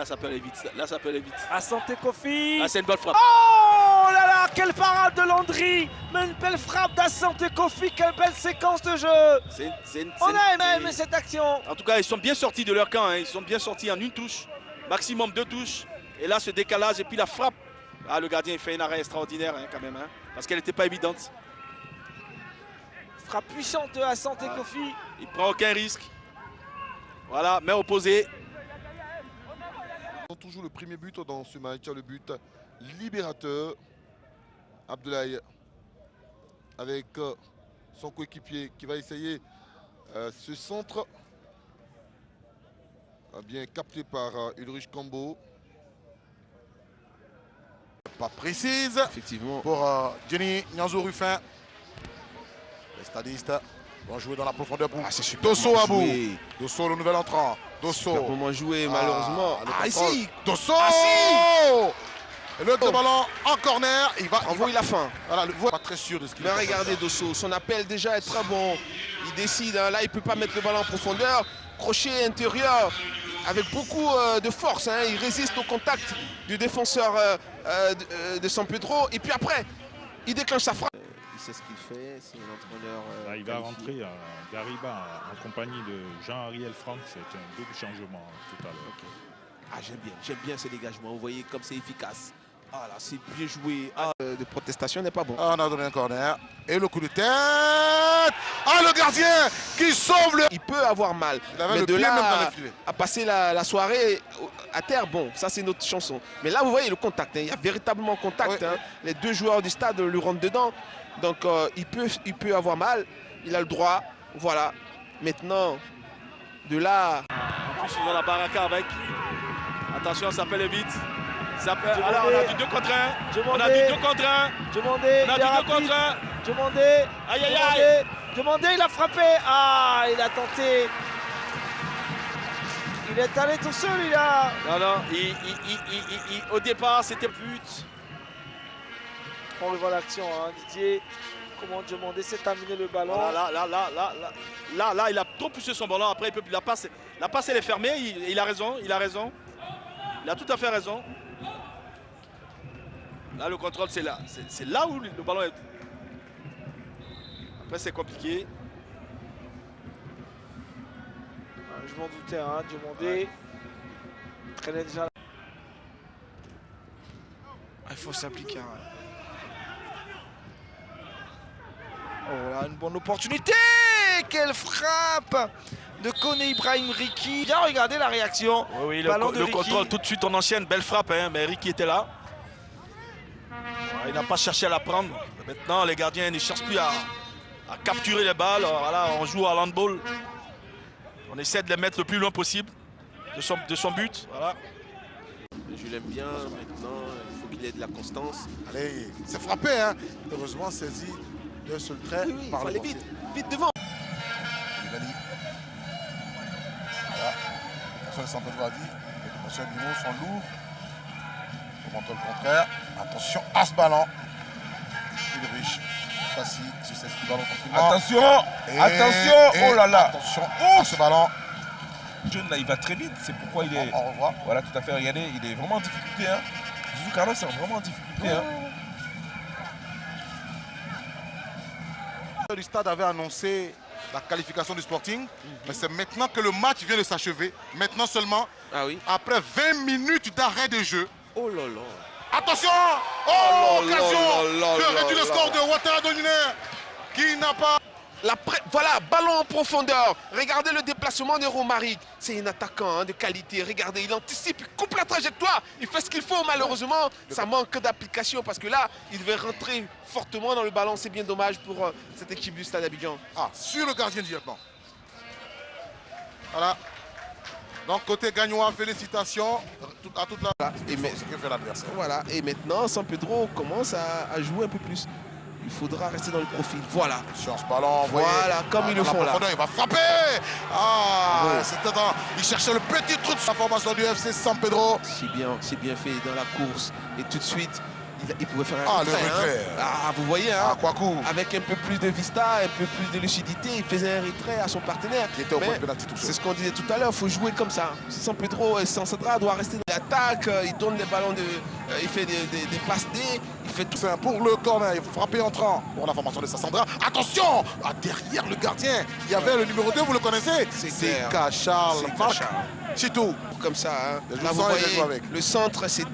Là, ça peut aller vite. Là, ça peut aller vite. Asante Kofi. Ah, c'est une bonne frappe. Oh là là, quelle parade de Landry. Mais une belle frappe d'Asante Kofi. Quelle belle séquence de jeu. On a aimé cette action. En tout cas, ils sont bien sortis de leur camp. Hein. Ils sont bien sortis en une touche. Maximum 2 touches. Et là, ce décalage et puis la frappe. Ah, le gardien, il fait un arrêt extraordinaire hein, quand même. Hein, parce qu'elle n'était pas évidente. Frappe puissante de Asante Kofi. Il ne prend aucun risque. Voilà, main opposée. Toujours le premier but dans ce match, le but libérateur. Abdoulaye avec son coéquipier qui va essayer ce centre. Bien capté par Ulrich Kambo. Pas précise. Effectivement. Pour Jenny Nyanzo Ruffin. Les stadistes vont jouer dans la profondeur pour Dosso Abou. Dosso, le nouvel entrant. Dosso. Super moment joué, malheureusement. Ici. Dosso. Et le ballon en corner. Il va envoyer la fin. Voilà, le voit pas très sûr de ce qu'il va. Mais regardez Dosso, son appel déjà est très bon. Il décide, hein, là il ne peut pas mettre le ballon en profondeur. Crochet intérieur avec beaucoup de force. Hein. Il résiste au contact du défenseur de San Pedro. Et puis après, il déclenche sa frappe. Il sait ce qu'il fait, c'est l'entraîneur. Là, il va rentrer Gariba en compagnie de Jean-Ariel Franck. C'est un double changement tout à l'heure. Okay. Ah, j'aime bien ce dégagement. Vous voyez comme c'est efficace. Ah là, c'est bien joué. Ah, de protestation n'est pas bon. Ah, on a donné un corner. Et le coup de tête. Ah, le gardien qui sauve le... Il peut avoir mal. Il avait mais le de pied là même dans les filets. à passer la soirée à terre, bon, ça c'est notre chanson. Mais là, vous voyez le contact. Hein, il y a véritablement contact. Oui, hein. Les deux joueurs du stade lui rentrent dedans. Donc, il peut avoir mal. Il a le droit. Voilà. Maintenant, de là... En plus, ils ont la baraka avec. Attention, ça peut aller vite. Alors, on a du 2 contre 1. On a du 2 contre 1. Demandé. On a du 2 contre 1. Demandé. Aïe, aïe, aïe. Demandé, il a frappé. Ah, il a tenté. Il est allé tout seul, il a... Non, au départ, c'était but. On revoit l'action, hein, Didier. Comment demander, c'est terminé le ballon. Voilà, là, il a trop poussé son ballon. Après, il peut, la passe, elle est fermée. Il a raison, il a tout à fait raison. Là, le contrôle, c'est là. C'est là où le ballon est. Après, c'est compliqué. Je m'en doutais, hein, demander. Traînait déjà. Il faut s'appliquer. Hein. Oh là, une bonne opportunité. Quelle frappe de Kone Ibrahim Ricky. Bien, regardez la réaction. Oui, le contrôle tout de suite en ancienne, belle frappe, hein, mais Ricky était là. Il n'a pas cherché à la prendre. Maintenant, les gardiens ne cherchent plus à capturer les balles. Voilà, on joue à l'handball. On essaie de les mettre le plus loin possible de son but. Voilà. Je l'aime bien. Maintenant, il faut qu'il ait de la constance. Allez, c'est frappé, hein. Heureusement saisi d'un seul trait par le vite devant. Voilà. Les défenseurs de San Pedro a dit, les défenseurs du Mot sont lourds. Pour montrer le contraire. Attention à ce ballon. Ulrich, facile, c'est ce ballon tranquillement. Attention, attention, oh là là. Attention à ce ballon. John là, il va très vite, c'est pourquoi il est. On revoit. Voilà, tout à fait, regardez, il est vraiment en difficulté. Hein. Jésus Carlos est vraiment en difficulté. Hein. Le stade avait annoncé la qualification du Sporting, mais c'est maintenant que le match vient de s'achever. Maintenant seulement, après 20 minutes d'arrêt de jeu. Oh là là. Attention! Oh, occasion de réduire le score de Ouattara Doliné qui n'a pas... Voilà, ballon en profondeur. Regardez le déplacement de Romaric. C'est un attaquant de qualité. Regardez, il anticipe, il coupe la trajectoire. Il fait ce qu'il faut. Malheureusement, ça manque d'application parce que là, il devait rentrer fortement dans le ballon. C'est bien dommage pour cette équipe du Stade Abidjan. Ah, sur le gardien directement. Voilà. Donc, côté gagnois, félicitations à toute la... Voilà, et maintenant, San Pedro commence à jouer un peu plus. Il faudra rester dans le profil. Voilà. Sur ce ballon, voilà, comme ils le font là. Il va frapper. Ah, c'était dans... Il cherchait le petit truc de sa formation du FC San Pedro. C'est bien fait dans la course. Et tout de suite, il pouvait faire un Ah, le retrait. retrait. Ah, vous voyez, Ah, Kouakou. avec un peu plus de vista, un peu plus de lucidité, il faisait un retrait à son partenaire. Qui était au Mais point de pénalty tout c'est seul. ce qu'on disait tout à l'heure, il faut jouer comme ça. San Pedro et Sandra doit rester dans l'attaque, il donne les ballons, il fait des passes D, il fait tout. C'est pour le corner, il faut frapper entrant. Pour la formation de Sassandra. Attention, derrière le gardien, il y avait le numéro 2, vous le connaissez? clair. Kachal. C'est Marc Kachal. Chitou. Comme ça, hein. Les Là, joueurs vous sont et les voyez, joueurs avec. le centre, c'est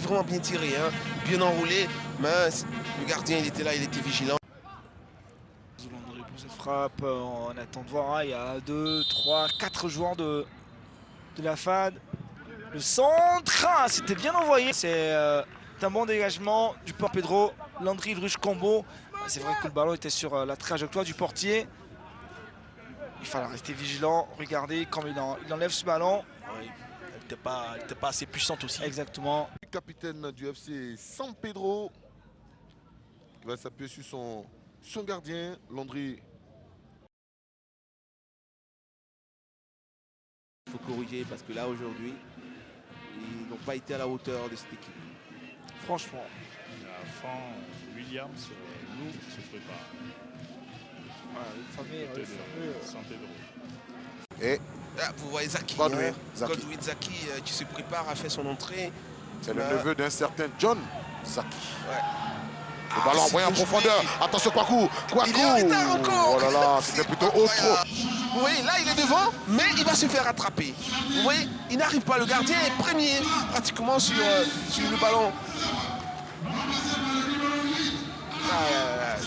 vraiment bien tiré, hein. Bien enroulé. Mais le gardien, il était là, il était vigilant. Landry pour cette frappe, on attend de voir, hein, il y a 2, 3, 4 joueurs de la FAD. Le centre, ah, c'était bien envoyé. C'est un bon dégagement du Port Pedro. Landry, Ruche combo. C'est vrai que le ballon était sur la trajectoire du portier. Il fallait rester vigilant. Regardez comme il enlève ce ballon. Ouais, elle n'était pas assez puissante aussi. Exactement. Le capitaine du FC San Pedro. Il va s'appuyer sur son gardien, Landry. Il faut corriger parce que là, aujourd'hui, ils n'ont pas été à la hauteur de cette équipe. Franchement. La fin, Williams, nous, se prépare. Côté de San Pedro. Et Là, vous voyez Zaki, Godwin, hein. Zaki. Godwin Zaki qui se prépare à faire son entrée. c'est le Là. neveu d'un certain John Zaki. Ouais. Le ballon c'est envoyé en bien profondeur. joué. Attention, Kouakou. Il est en retard encore. Oh là là, c'était plutôt haut trop. Vous voyez, là, il est devant, mais il va se faire attraper. Vous voyez, il n'arrive pas. Le gardien est premier pratiquement sur le ballon.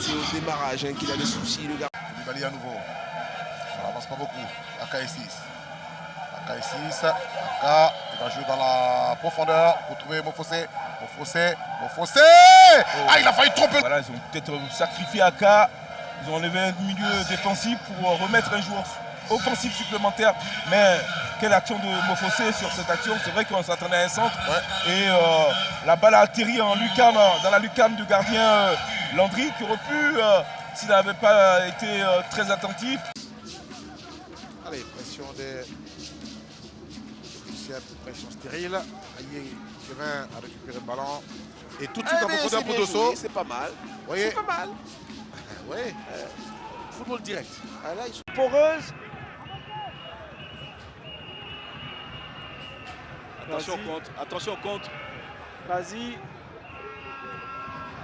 C'est au démarrage hein, qu'il a des soucis, le gars. Koulibaly à nouveau. Ça n'avance pas beaucoup. AK6. AK6. AK. Il va jouer dans la profondeur pour trouver Mofossé. Mofossé. Ah, il a failli tromper. Voilà, ils ont peut-être sacrifié Aka. Ils ont enlevé un milieu défensif pour remettre un joueur offensif supplémentaire. Mais quelle action de Mofossé sur cette action. C'est vrai qu'on s'attendait à un centre. Ouais. Et la balle a atterri en lucarne, dans la lucarne du gardien Landry, qui aurait pu, s'il n'avait pas été très attentif. Allez, pression des... Pression stérile. Aïe, Kevin a récupéré le ballon. Et tout de suite en profondeur pour Dosso. C'est pas mal. Vous voyez? C'est pas mal. Oui. Football direct. Ah, là, ils sont... Poreuse. Attention au compte, attention au compte. Vas-y.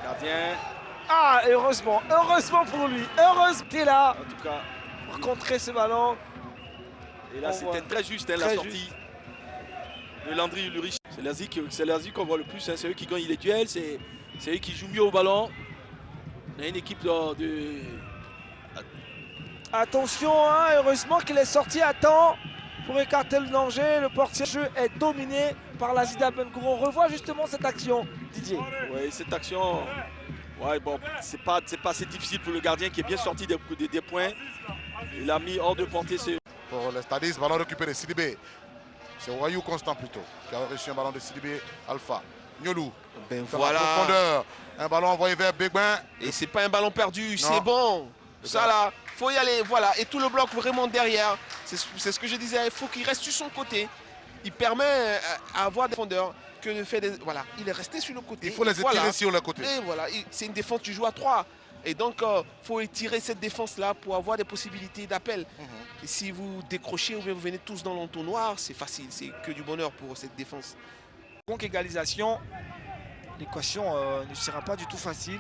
Gardien. Ah, heureusement pour lui. Heureusement, t'es là En tout cas, pour contrer ce ballon. et là On c'était voit. très juste, hein, la Très sortie de Landry Ulrich. C'est l'Asie qu'on voit le plus, hein, c'est eux qui gagnent les duels, c'est eux qui jouent mieux au ballon. On a une équipe de... Attention, hein, heureusement qu'il est sorti à temps pour écarter le danger. Le portier jeu est dominé par l'Azida Bengour. On revoit justement cette action, Didier. Ouais, cette action, ouais, bon, c'est pas assez difficile pour le gardien qui est bien sorti des points. Il a mis hors de portée. Pour les Stadis, ballon récupéré. Sidibé. C'est Wayou Constant plutôt qui a reçu un ballon de Sidibé Alpha. Nyolou. Ben Dans voilà. la profondeur. Un ballon envoyé vers Begben. Et c'est pas un ballon perdu, Non. c'est bon. Ça là, faut y aller, voilà. Et tout le bloc vraiment derrière. C'est ce que je disais, il faut qu'il reste sur son côté. Il permet à avoir des défendeurs que de faire des... Voilà, il est resté sur le côté. Il faut les étirer Voilà. sur le côté. Et voilà, c'est une défense, tu joues à 3. Et donc, il faut étirer cette défense-là pour avoir des possibilités d'appel. Et si vous décrochez ou bien vous venez tous dans l'entonnoir, c'est facile. C'est que du bonheur pour cette défense. Donc égalisation, l'équation ne sera pas du tout facile.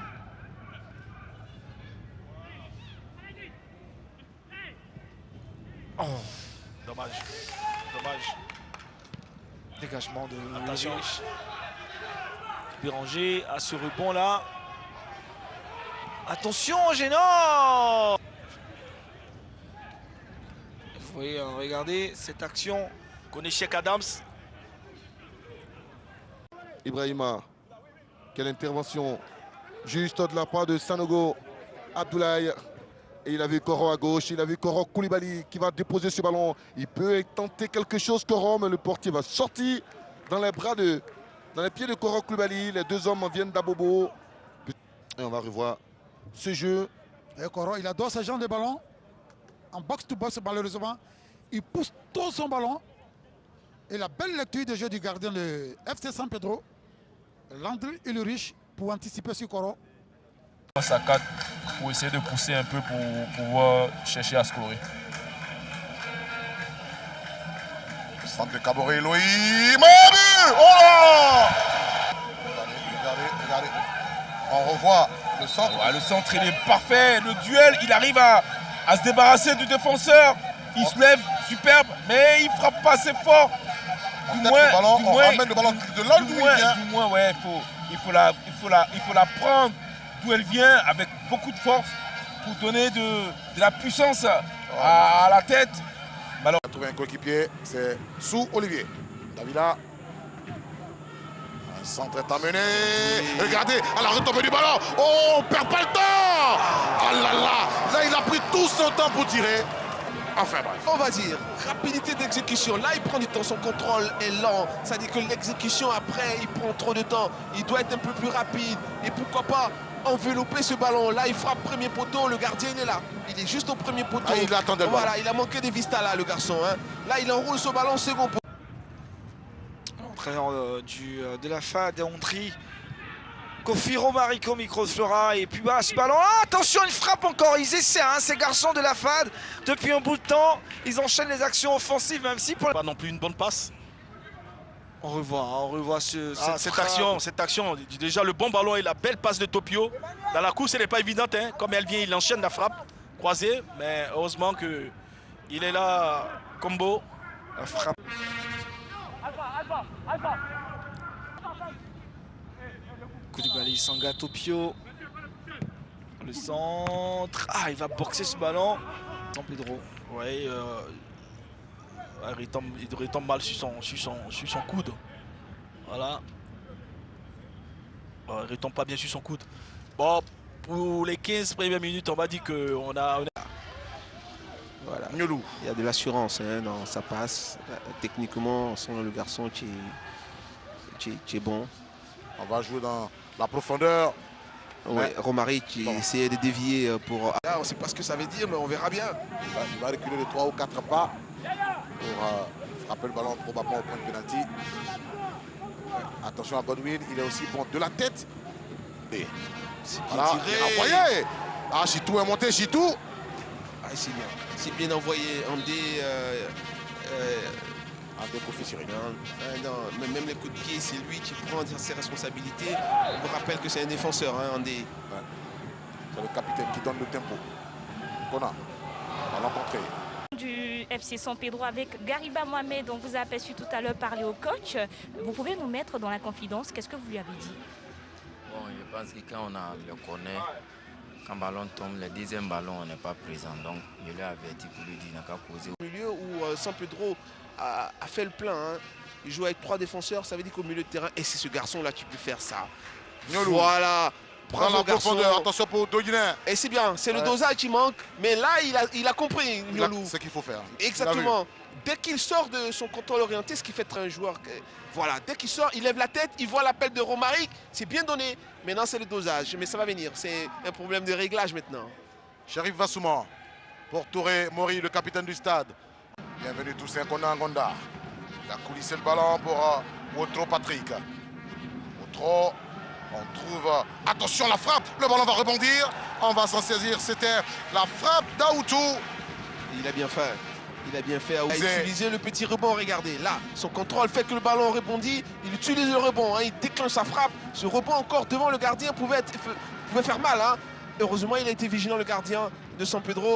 Oh, Dommage, dommage. dégagement de Attention. Béranger à ce rebond là. Attention, gênant. Vous voyez, regardez cette action. Konechek Adams. Ibrahima. Quelle intervention. Juste de la part de Sanogo Abdoulaye. Et il a vu Koro à gauche. Il a vu Koro Koulibaly qui va déposer ce ballon. Il peut tenter quelque chose, Koro, mais le portier va sortir dans les bras dans les pieds de Koro Koulibaly. Les deux hommes viennent d'Abobo. Et on va revoir ce jeu. Et Koro, il adore ce genre de ballon. En box-to-box, malheureusement, il pousse tout son ballon. Et la belle lecture de jeu du gardien, le FC San Pedro. Landry Ulrich pour anticiper sur Koro. Passe à 4 pour essayer de pousser un peu pour pouvoir chercher à scorer. Centre de Caboret, Elohim. Oh, là! Regardez. On revoit le centre. Ouais, le centre, il est parfait. Le duel, il arrive à se débarrasser du défenseur. Il se lève, superbe, mais il frappe pas assez fort. On ramène le ballon de là d'où il vient. Du moins, ouais, il faut la prendre d'où elle vient avec beaucoup de force pour donner de la puissance à la tête. On a trouvé un coéquipier, c'est Sou Olivier. Davila. Un centre est amené. Regardez, à la retombée du ballon. Oh, on perd pas le temps. Ah là là. Là, il a pris tout son temps pour tirer. Enfin bref. On va dire, rapidité d'exécution. Là, il prend du temps, son contrôle est lent. Ça dit que l'exécution, après, il prend trop de temps. Il doit être un peu plus rapide. Et pourquoi pas envelopper ce ballon. Là, il frappe premier poteau, le gardien, il est là. Il est juste au premier poteau. Ah, il attendait le ballon. Voilà, il a manqué de vista là, le garçon. Hein. Là, il enroule ce ballon second poteau. L'entraîneur de la FAD, Ondry. Kofi Romaric au micro de Flora et puis bas ce ballon. Ah, attention, une frappe encore. Ils essaient, hein, ces garçons de la FAD. Depuis un bout de temps, ils enchaînent les actions offensives, même si pour Pas non plus une bonne passe. On revoit Cette action. Déjà le bon ballon et la belle passe de Topio. Dans la course, elle n'est pas évidente. Hein. Comme elle vient, il enchaîne la frappe croisée. Mais heureusement qu'il est là, combo. la frappe. Koulibaly, Sanga, Topio. Le centre. Ah, il va boxer ce ballon. San Pedro. Ouais, il retombe mal sur son coude. Voilà. Il retombe pas bien sur son coude. Bon, pour les 15 premières minutes, on va dire qu'on a... Voilà. Niolou. Il y a de l'assurance hein, dans sa passe. Techniquement, on sent le garçon qui est bon. On va jouer dans la profondeur. Ouais, Romaric qui essayait de dévier pour... Là, on ne sait pas ce que ça veut dire, mais on verra bien. Il va reculer de 3 ou 4 pas pour frapper le ballon probablement au point de pénalty. Attention à Godwin, il est aussi bon de la tête. Et voilà, il a envoyé. Ah, Chitou est monté, Chitou. Ah, c'est bien. C'est bien envoyé. Andé... Andé Kofi. Non, même les coups de pied, c'est lui qui prend ses responsabilités. On vous rappelle que c'est un défenseur, hein, Andé. Ouais. C'est le capitaine qui donne le tempo. Kona, on l'a rencontré. Du FC San Pedro avec Gariba Mohamed, dont vous avez aperçu tout à l'heure parler au coach. Vous pouvez nous mettre dans la confidence, qu'est-ce que vous lui avez dit? Bon, je pense que quand on le connaît, quand le ballon tombe, le deuxième ballon, on n'est pas présent. Donc, je l'ai averti pour lui dire qu'il n'a qu'à causer. Au milieu où San Pedro a fait le plein, hein. Il joue avec 3 défenseurs, ça veut dire qu'au milieu de terrain, et c'est ce garçon-là qui peut faire ça. Niolou. Voilà. Prends la profondeur, attention pour Doguinet. Et c'est bien, c'est le dosage qui manque, mais là, il a compris, Niolou. C'est ce qu'il faut faire. Exactement. Dès qu'il sort de son contrôle orienté, ce qui fait un joueur, voilà, dès qu'il sort, il lève la tête, il voit l'appel de Romaric, c'est bien donné. Maintenant, c'est le dosage, mais ça va venir. C'est un problème de réglage maintenant. Sherif Vassouman pour Touré Mori, le capitaine du stade. Bienvenue Toussaint Kona Angonda. Il a coulissé le ballon pour Wotro Patrick. Wotro, on trouve... Attention, la frappe, le ballon va rebondir. On va s'en saisir, c'était la frappe d'Aoutou. Il a bien fait. Il a bien fait à utiliser le petit rebond, regardez. Là, son contrôle fait que le ballon rebondit. Il utilise le rebond, hein, il déclenche sa frappe. Ce rebond encore devant le gardien pouvait faire mal. Hein. Heureusement, il a été vigilant, le gardien de San Pedro.